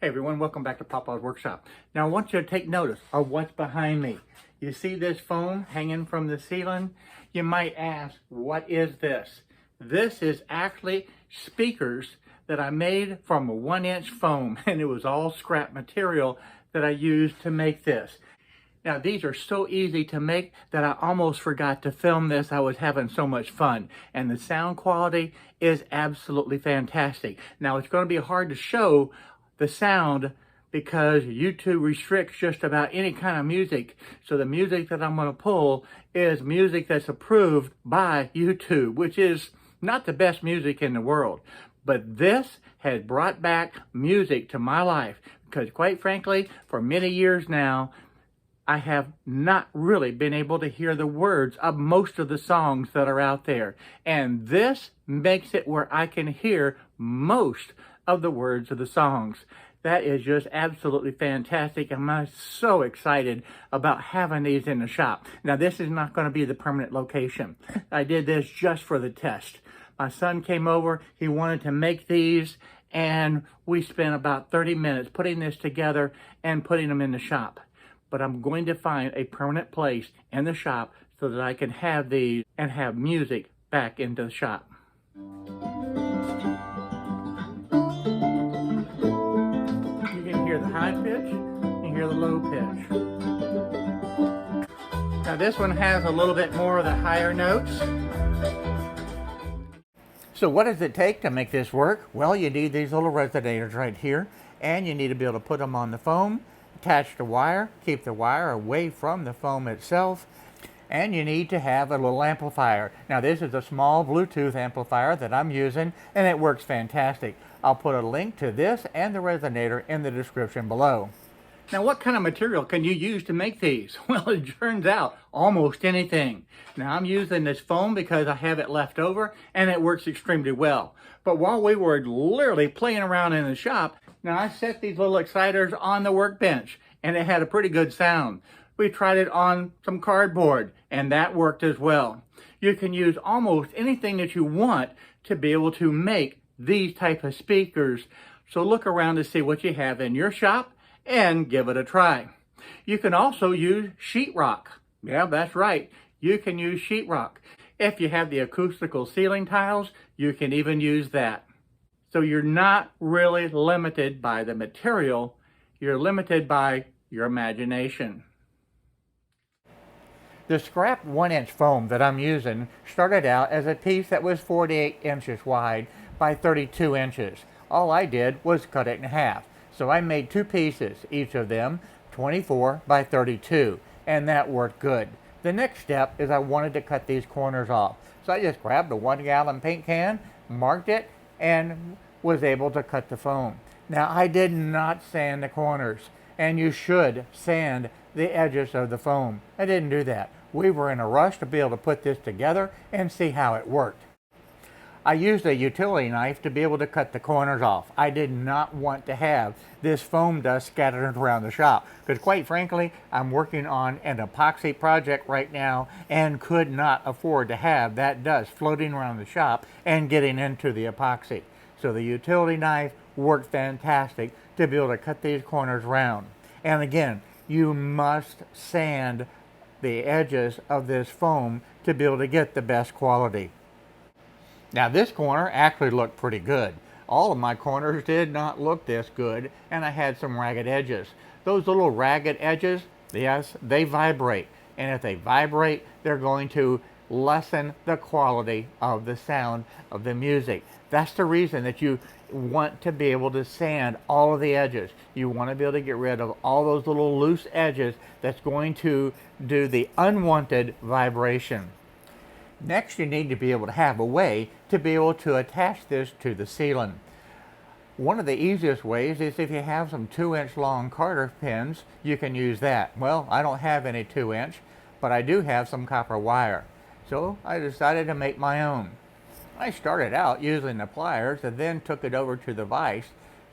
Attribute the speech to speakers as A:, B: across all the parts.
A: Hey everyone, welcome back to Papa's Workshop. Now I want you to take notice of what's behind me. You see this foam hanging from the ceiling? You might ask, what is this? This is actually speakers that I made from a 1-inch foam, and it was all scrap material that I used to make this. Now these are so easy to make that I almost forgot to film this. I was having so much fun, and the sound quality is absolutely fantastic. Now it's going to be hard to show the sound because YouTube restricts just about any kind of music. So the music that I'm going to pull is music that's approved by YouTube, which is not the best music in the world. But this has brought back music to my life because, quite frankly, for many years now, I have not really been able to hear the words of most of the songs that are out there. And this makes it where I can hear most of the words of the songs. That is just absolutely fantastic. I'm so excited about having these in the shop. Now, this is not going to be the permanent location. I did this just for the test. My son came over, he wanted to make these, and we spent about 30 minutes putting this together and putting them in the shop. But I'm going to find a permanent place in the shop so that I can have these and have music back into the shop. You can hear the high pitch, you can hear the low pitch. Now this one has a little bit more of the higher notes. So what does it take to make this work? Well, you need these little resonators right here, and you need to be able to put them on the foam, attach the wire, keep the wire away from the foam itself, and you need to have a little amplifier. Now this is a small Bluetooth amplifier that I'm using, and it works fantastic. I'll put a link to this and the resonator in the description below. Now what kind of material can you use to make these? Well, it turns out almost anything. Now I'm using this foam because I have it left over and it works extremely well. But while we were literally playing around in the shop, now I set these little exciters on the workbench and it had a pretty good sound. We tried it on some cardboard and that worked as well. You can use almost anything that you want to be able to make these type of speakers. So look around to see what you have in your shop and give it a try. You can also use sheetrock. Yeah, that's right. You can use sheetrock. If you have the acoustical ceiling tiles, you can even use that. So you're not really limited by the material, you're limited by your imagination. The scrap 1-inch foam that I'm using started out as a piece that was 48 inches wide by 32 inches. All I did was cut it in half. So I made two pieces, each of them 24 by 32, and that worked good. The next step is I wanted to cut these corners off. So I just grabbed a 1-gallon paint can, marked it, and was able to cut the foam. Now I did not sand the corners, and you should sand the edges of the foam. I didn't do that. We were in a rush to be able to put this together and see how it worked. I used a utility knife to be able to cut the corners off. I did not want to have this foam dust scattered around the shop because, quite frankly, I'm working on an epoxy project right now and could not afford to have that dust floating around the shop and getting into the epoxy. So the utility knife worked fantastic to be able to cut these corners round. And again, you must sand the edges of this foam to be able to get the best quality. Now this corner actually looked pretty good. All of my corners did not look this good, and I had some ragged edges. Those little ragged edges, yes, they vibrate. And if they vibrate, they're going to lessen the quality of the sound of the music. That's the reason that you want to be able to sand all of the edges. You want to be able to get rid of all those little loose edges that's going to do the unwanted vibration. Next, you need to be able to have a way to be able to attach this to the ceiling. One of the easiest ways is if you have some 2-inch long Carter pins, you can use that. Well, I don't have any 2-inch, but I do have some copper wire. So I decided to make my own. I started out using the pliers and then took it over to the vise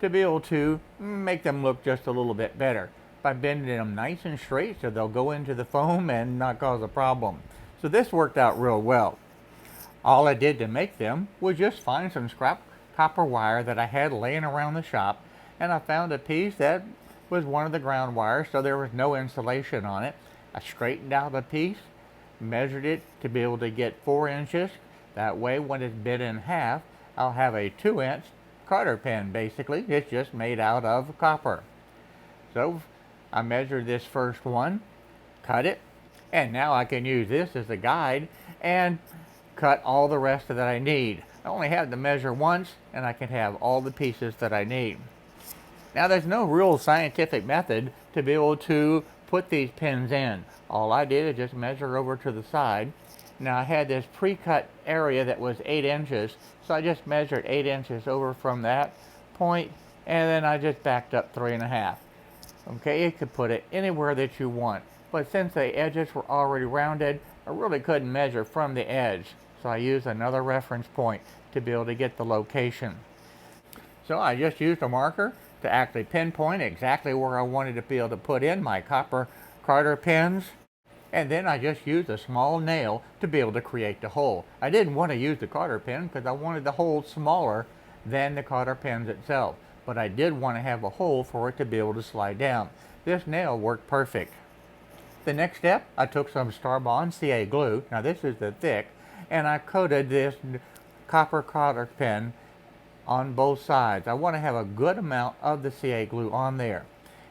A: to be able to make them look just a little bit better by bending them nice and straight so they'll go into the foam and not cause a problem. So this worked out real well. All I did to make them was just find some scrap copper wire that I had laying around the shop, and I found a piece that was one of the ground wires, so there was no insulation on it. I straightened out the piece, measured it to be able to get 4 inches. That way, when it's bit in half, I'll have a 2-inch cotter pin. Basically, it's just made out of copper. So I measured this first one, cut it, and now I can use this as a guide and cut all the rest that I need. I only have to measure once, and I can have all the pieces that I need. Now, there's no real scientific method to be able to put these pins in. All I did is just measure over to the side. Now, I had this pre-cut area that was 8 inches, so I just measured 8 inches over from that point, and then I just backed up 3.5. Okay, you could put it anywhere that you want, but since the edges were already rounded, I really couldn't measure from the edge, so I used another reference point to be able to get the location. So I just used a marker to actually pinpoint exactly where I wanted to be able to put in my copper cotter pins. And then I just used a small nail to be able to create the hole. I didn't want to use the cotter pin because I wanted the hole smaller than the cotter pins itself. But I did want to have a hole for it to be able to slide down. This nail worked perfect. The next step, I took some Starbond CA glue. Now this is the thick, and I coated this copper cotter pin on both sides. I want to have a good amount of the CA glue on there.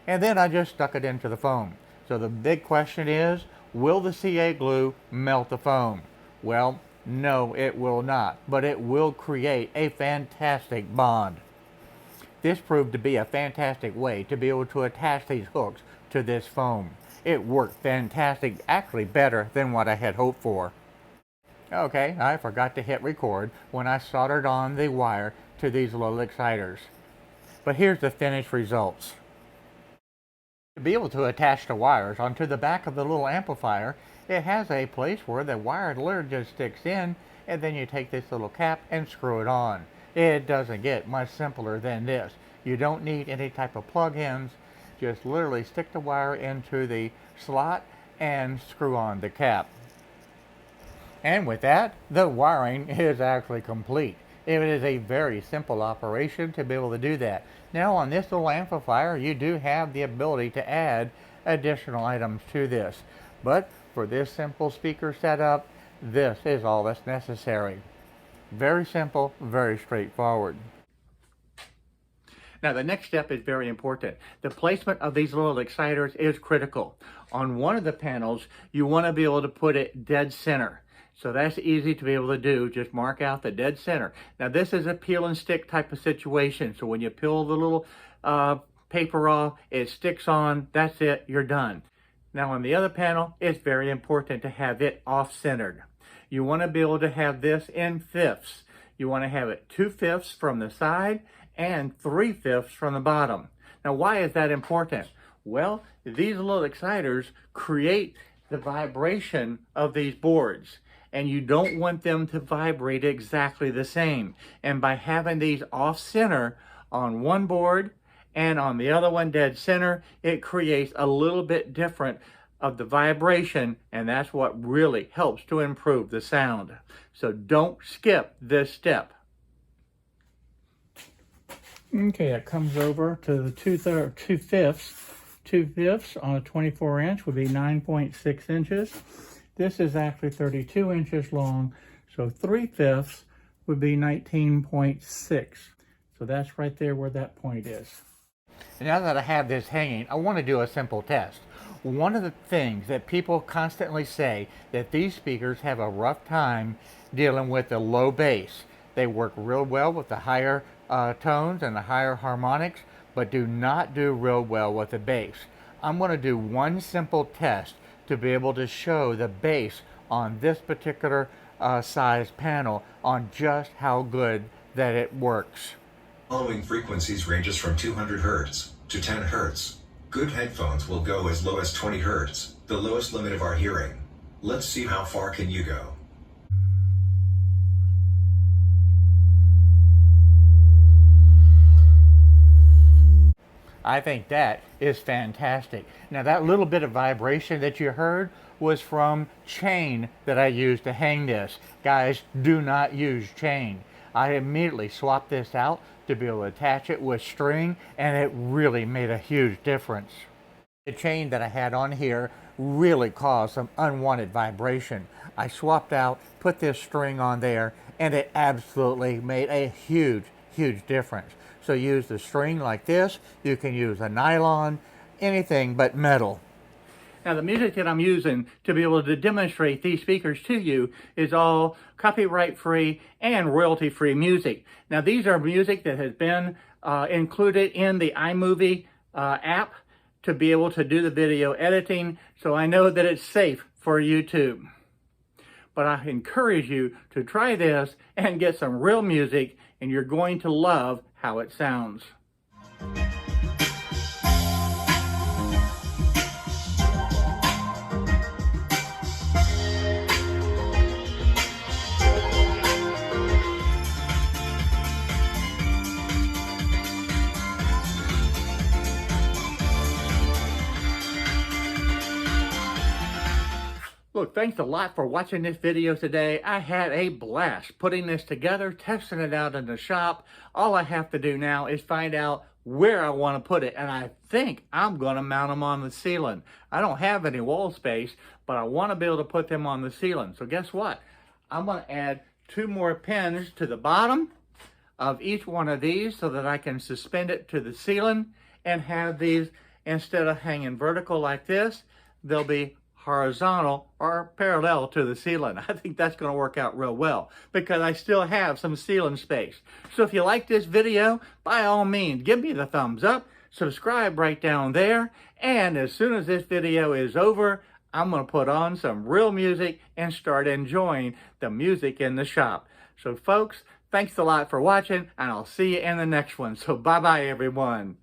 A: And then I just stuck it into the foam. So the big question is, will the CA glue melt the foam? Well, no, it will not, but it will create a fantastic bond. This proved to be a fantastic way to be able to attach these hooks to this foam. It worked fantastic, actually better than what I had hoped for. Okay, I forgot to hit record when I soldered on the wire to these little exciters. But here's the finished results. To be able to attach the wires onto the back of the little amplifier, it has a place where the wire literally just sticks in, and then you take this little cap and screw it on. It doesn't get much simpler than this. You don't need any type of plug-ins. Just literally stick the wire into the slot and screw on the cap. And with that, the wiring is actually complete. It is a very simple operation to be able to do that. Now on this little amplifier, you do have the ability to add additional items to this. But for this simple speaker setup, this is all that's necessary. Very simple, very straightforward. Now the next step is very important. The placement of these little exciters is critical. On one of the panels, you want to be able to put it dead center. So that's easy to be able to do. Just mark out the dead center. Now this is a peel and stick type of situation. So when you peel the little paper off, it sticks on, that's it, you're done. Now on the other panel, it's very important to have it off-centered. You want to be able to have this in fifths. You want to have it 2/5 from the side and 3/5 from the bottom. Now why is that important? Well, these little exciters create the vibration of these boards, and you don't want them to vibrate exactly the same. And by having these off center on one board and on the other one dead center, it creates a little bit different of the vibration, and that's what really helps to improve the sound. So don't skip this step. Okay, it comes over to the 2/5. 2/5 on a 24 inch would be 9.6 inches. This is actually 32 inches long, so 3/5 would be 19.6. So that's right there where that point is. And now that I have this hanging, I want to do a simple test. One of the things that people constantly say that these speakers have a rough time dealing with the low bass. They work real well with the higher tones and the higher harmonics, but do not do real well with the bass. I'm going to do one simple test to be able to show the bass on this particular size panel on just how good that it works.
B: Following frequencies ranges from 200 Hz to 10 Hz. Good headphones will go as low as 20 Hz, the lowest limit of our hearing. Let's see how far can you go.
A: I think that is fantastic. Now that little bit of vibration that you heard was from chain that I used to hang this. Guys, do not use chain. I immediately swapped this out to be able to attach it with string, and it really made a huge difference. The chain that I had on here really caused some unwanted vibration. I swapped out, put this string on there, and it absolutely made a huge difference. So use the string like this. You can use a nylon, anything but metal. Now the music that I'm using to be able to demonstrate these speakers to you is all copyright free and royalty free music. Now these are music that has been included in the iMovie app to be able to do the video editing, so I know that it's safe for YouTube. But I encourage you to try this and get some real music, and you're going to love how it sounds. Look, thanks a lot for watching this video today. I had a blast putting this together, testing it out in the shop. All I have to do now is find out where I want to put it, and I think I'm going to mount them on the ceiling. I don't have any wall space, but I want to be able to put them on the ceiling. So guess what? I'm going to add 2 more pins to the bottom of each one of these so that I can suspend it to the ceiling and have these, instead of hanging vertical like this, they'll be horizontal or parallel to the ceiling. I think that's going to work out real well because I still have some ceiling space. So if you like this video, by all means, give me the thumbs up, subscribe right down there, and as soon as this video is over, I'm going to put on some real music and start enjoying the music in the shop. So folks, thanks a lot for watching, and I'll see you in the next one. So bye-bye, everyone.